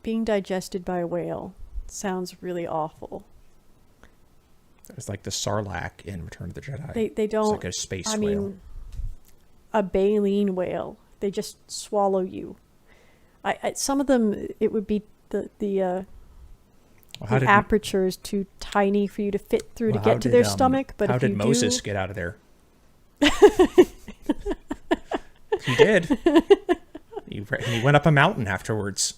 being digested by a whale sounds really awful. It's like the Sarlacc in Return of the Jedi. They don't. It's like a space I whale. mean, a baleen whale. They just swallow you. Some of them, it would be the aperture is too tiny for you to fit through to get to their stomach. But how if did you Moses do, get out of there? He did. He went up a mountain afterwards.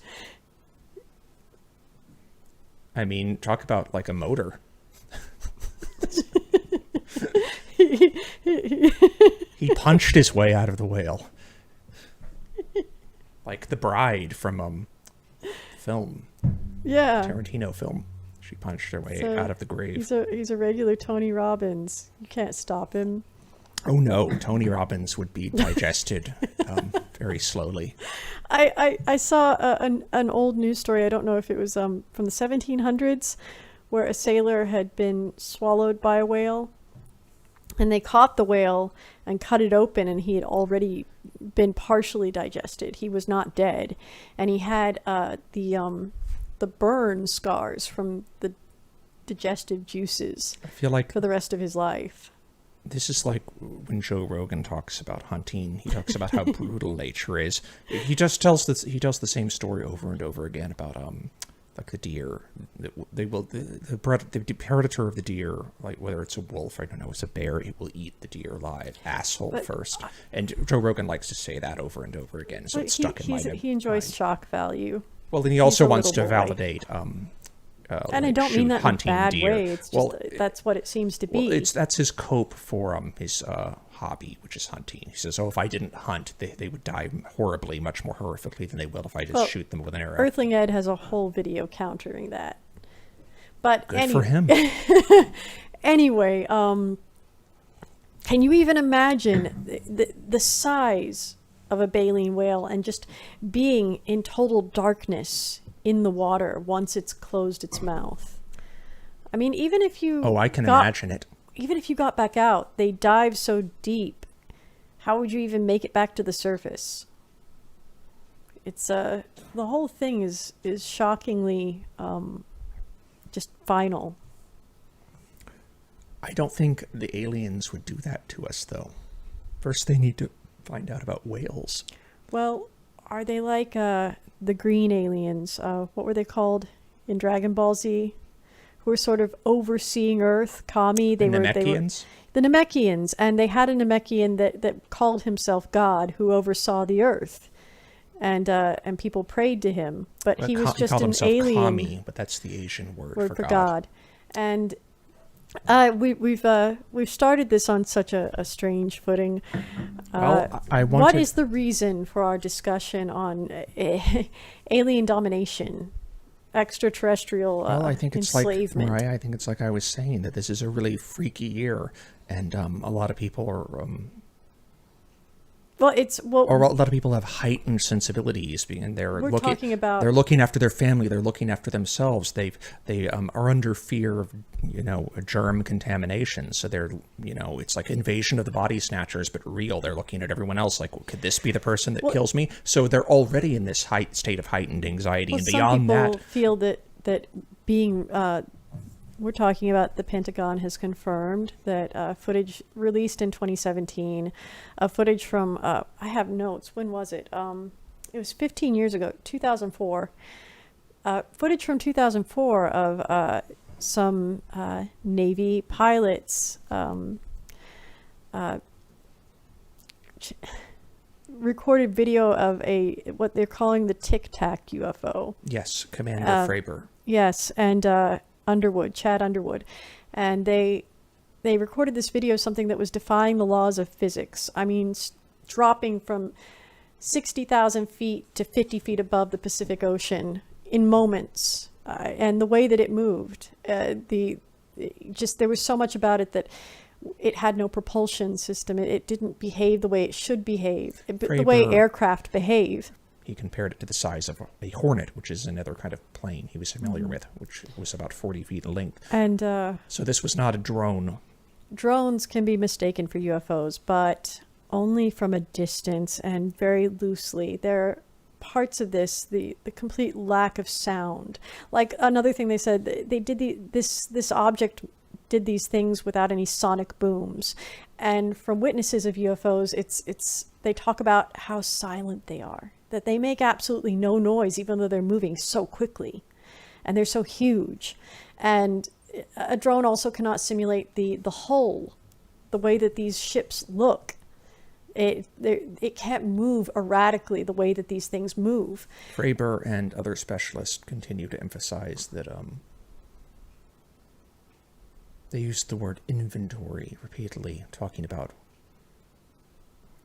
I mean, talk about like a motor. He punched his way out of the whale. Like the bride from film. Yeah. Tarantino film. She punched her way out of the grave. He's a regular Tony Robbins. You can't stop him. Oh no, Tony Robbins would be digested very slowly. I saw an old news story. I don't know if it was from the 1700s, where a sailor had been swallowed by a whale, and they caught the whale and cut it open, and he had already been partially digested. He was not dead, and he had the burn scars from the digestive juices. I feel like for the rest of his life. This is like when Joe Rogan talks about hunting. He talks about how brutal nature is. He just tells this. He tells the same story over and over again about like the deer. The predator of the deer, like whether it's a wolf, I don't know, it's a bear, it will eat the deer alive, first. And Joe Rogan likes to say that over and over again. So it's stuck in my mind. He enjoys shock value. Well, then he also wants to validate. And I don't mean that in a bad way. It's just that's what it seems to be. Well, that's his cope for his hobby, which is hunting. He says, "Oh, if I didn't hunt, they would die horribly, much more horrifically than they will if I just shoot them with an arrow." Earthling Ed has a whole video countering that. But good for him. Anyway, can you even imagine the size of a baleen whale and just being in total darkness in the water once it's closed its mouth? I mean, even if you... Oh, I can imagine it. Even if you got back out, they dive so deep. How would you even make it back to the surface? It's the whole thing is shockingly just final. I don't think the aliens would do that to us, though. First, they need to find out about whales. Well, are they like the green aliens? What were they called in Dragon Ball Z? Who were sort of overseeing Earth, Kami. The Namekians? The Namekians, and they had a Namekian that called himself God, who oversaw the Earth, and people prayed to him. But he was just an alien. Kami, but that's the Asian word for God. And we've started this on such a strange footing. What is the reason for our discussion on alien domination, extraterrestrial I think it's enslavement? Like, Mariah, I think it's like I was saying, that this is a really freaky year, and a lot of people are... or a lot of people have heightened sensibilities, and they're looking after their family, they're looking after themselves. They are under fear of germ contamination. So they're it's like Invasion of the Body Snatchers, but real. They're looking at everyone else like, could this be the person that kills me? So they're already in this state of heightened anxiety, and beyond that, some people feel that being. We're talking about the Pentagon has confirmed that footage released in 2017, footage from, I have notes, when was it? It was 15 years ago, 2004. Footage from 2004 of some Navy pilots recorded video of what they're calling the Tic Tac UFO. Yes, Commander Fravor. Yes, and... Chad Underwood, and they recorded this video of something that was defying the laws of physics. I mean, dropping from 60,000 feet to 50 feet above the Pacific Ocean in moments, and the way that it moved, there was so much about it that it had no propulsion system. It didn't behave the way it should behave, the way aircraft behave. He compared it to the size of a Hornet, which is another kind of plane he was familiar with, which was about 40 feet in length. And so this was not a drone. Drones can be mistaken for UFOs, but only from a distance and very loosely. They're parts of this, the complete lack of sound. Like another thing they said, they did this object did these things without any sonic booms. And from witnesses of UFOs, it's they talk about how silent they are, that they make absolutely no noise even though they're moving so quickly and they're so huge. And a drone also cannot simulate the hull, the way that these ships look. It can't move erratically the way that these things move. Fravor and other specialists continue to emphasize that they use the word inventory repeatedly, talking about,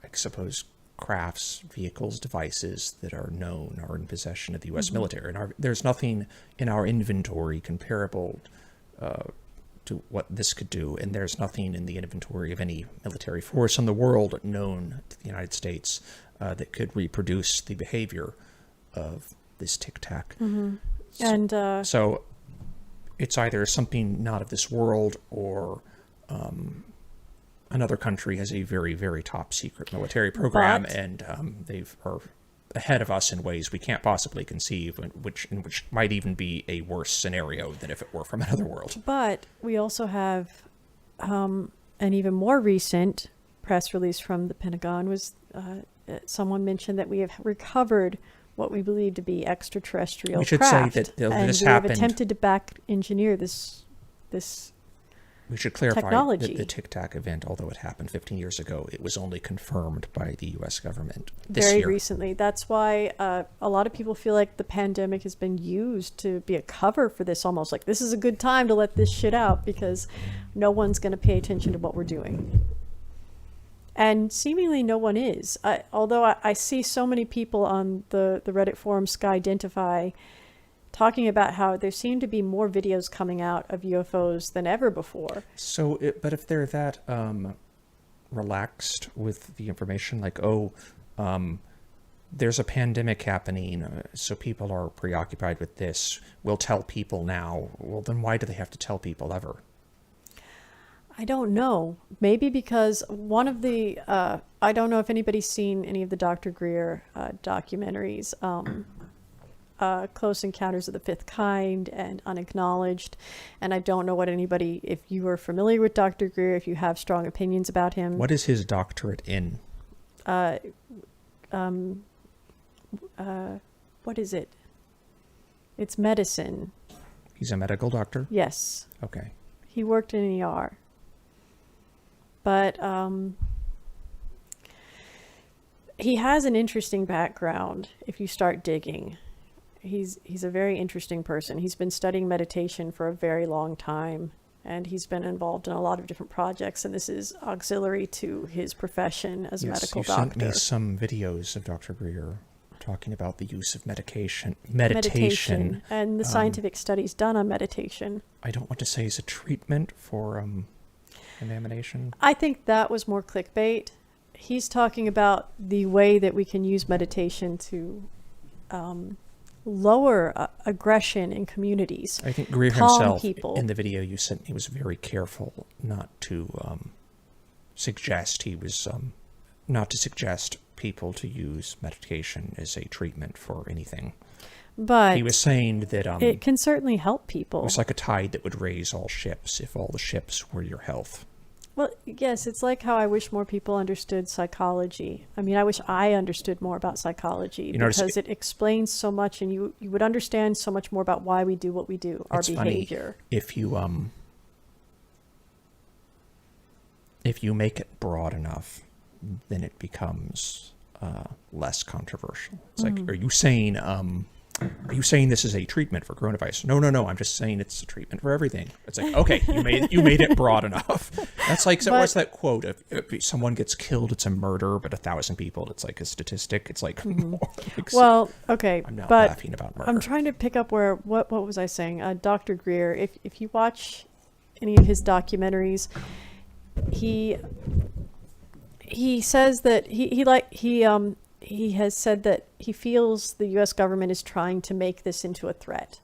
I suppose, crafts, vehicles, devices that are known, are in possession of the U.S. military. And there's nothing in our inventory comparable to what this could do, and there's nothing in the inventory of any military force in the world known to the United States that could reproduce the behavior of this Tic Tac. So it's either something not of this world, or another country has a very, very top secret military program, and they are ahead of us in ways we can't possibly conceive, which might even be a worse scenario than if it were from another world. But we also have an even more recent press release from the Pentagon was someone mentioned that we have recovered what we believe to be extraterrestrial We should craft, say that and this we happened. have attempted to back engineer this We should clarify technology. that the Tic Tac event, although it happened 15 years ago, it was only confirmed by the U.S. government this very year. recently. That's why a lot of people feel like the pandemic has been used to be a cover for this, almost like this is a good time to let this shit out because no one's going to pay attention to what we're doing. And seemingly no one is. Although I see so many people on the Reddit forum Skydentify talking about how there seem to be more videos coming out of UFOs than ever before. So, but if they're that relaxed with the information, like, there's a pandemic happening, so people are preoccupied with this, we'll tell people now, well, then why do they have to tell people ever? I don't know. Maybe because one of the, I don't know if anybody's seen any of the Dr. Greer documentaries, Close Encounters of the Fifth Kind and Unacknowledged. And I don't know what anybody, if you are familiar with Dr. Greer, if you have strong opinions about him. What is his doctorate in? What is it? It's medicine. He's a medical doctor? Yes. Okay. He worked in ER. But he has an interesting background if you start digging. He's a very interesting person. He's been studying meditation for a very long time, and he's been involved in a lot of different projects, and this is auxiliary to his profession as a medical you doctor. sent me some videos of Dr. Greer talking about the use of meditation and the scientific studies done on meditation. I don't want to say is a treatment for contamination. I think that was more clickbait. He's talking about the way that we can use meditation to lower aggression in communities. I think Greer calm himself, people. in the video you sent me, was very careful not to suggest people to use meditation as a treatment for anything. But he was saying that it can certainly help people. It was like a tide that would raise all ships if all the ships were your health. Well, yes, it's like how I wish more people understood psychology. I mean, I wish I understood more about psychology because it explains so much, and you would understand so much more about why we do what we do, our behavior. Funny, if you make it broad enough, then it becomes less controversial. It's like, are you saying this is a treatment for coronavirus? No. I'm just saying it's a treatment for everything. It's like, okay, you made it broad enough. That's like, what's that quote? If someone gets killed, it's a murder, but 1,000 people, it's like a statistic. It's like, more. Well, okay, I'm not but laughing about murder. I'm trying to pick up where what was I saying? Dr. Greer. If you watch any of his documentaries, he says that he has said that he feels the U.S. government is trying to make this into a threat.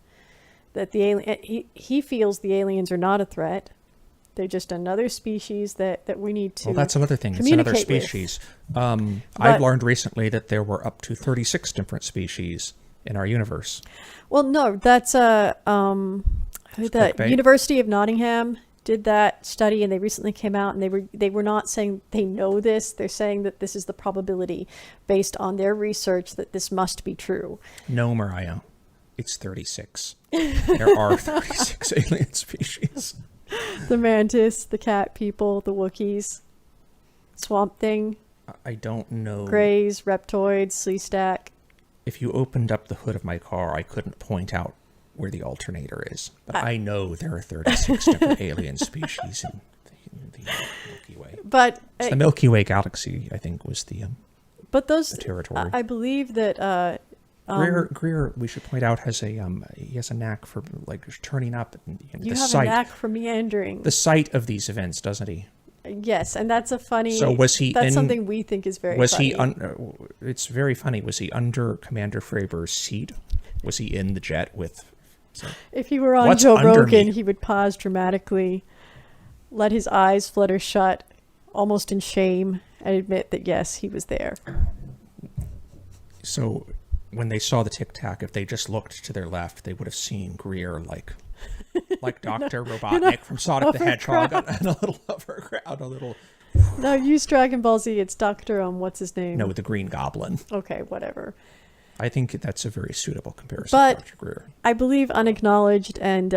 That he feels the aliens are not a threat. They're just another species that we need to Well, that's another thing. It's another communicate with. species. I've learned recently that there were up to 36 different species in our universe. Well, no, that's the clickbait. University of Nottingham did that study, and they recently came out, and they were not saying they know this. They're saying that this is the probability based on their research that this must be true. No, Mariah, it's 36. There are 36 alien species. The mantis, the cat people, the Wookiees, swamp thing, I don't know. greys, reptoids, sleestack. If you opened up the hood of my car, I couldn't point out where the alternator is. But I know there are 36 different alien species in the Milky Way. But The Milky Way galaxy, I think, was the those territory. I believe that Greer, we should point out, has he has a knack for like turning up you the have site, a knack for meandering. the site of these events, doesn't he? Yes, and that's a funny. So was he? That's something we think is very. Was funny. he? It's very funny. Was he under Commander Fravber's seat? Was he in the jet with? If he were on What's Joe under Rogan, me? he would pause dramatically, let his eyes flutter shut, almost in shame, and admit that yes, he was there. So, when they saw the Tic Tac, if they just looked to their left, they would have seen Greer like Dr. Robotnik from Sonic the Hedgehog on a little hovercraft, a little. No, use Dragon Ball Z. It's Doctor what's his name? No, with the Green Goblin. Okay, whatever. I think that's a very suitable comparison, But Dr. Greer. I believe unacknowledged and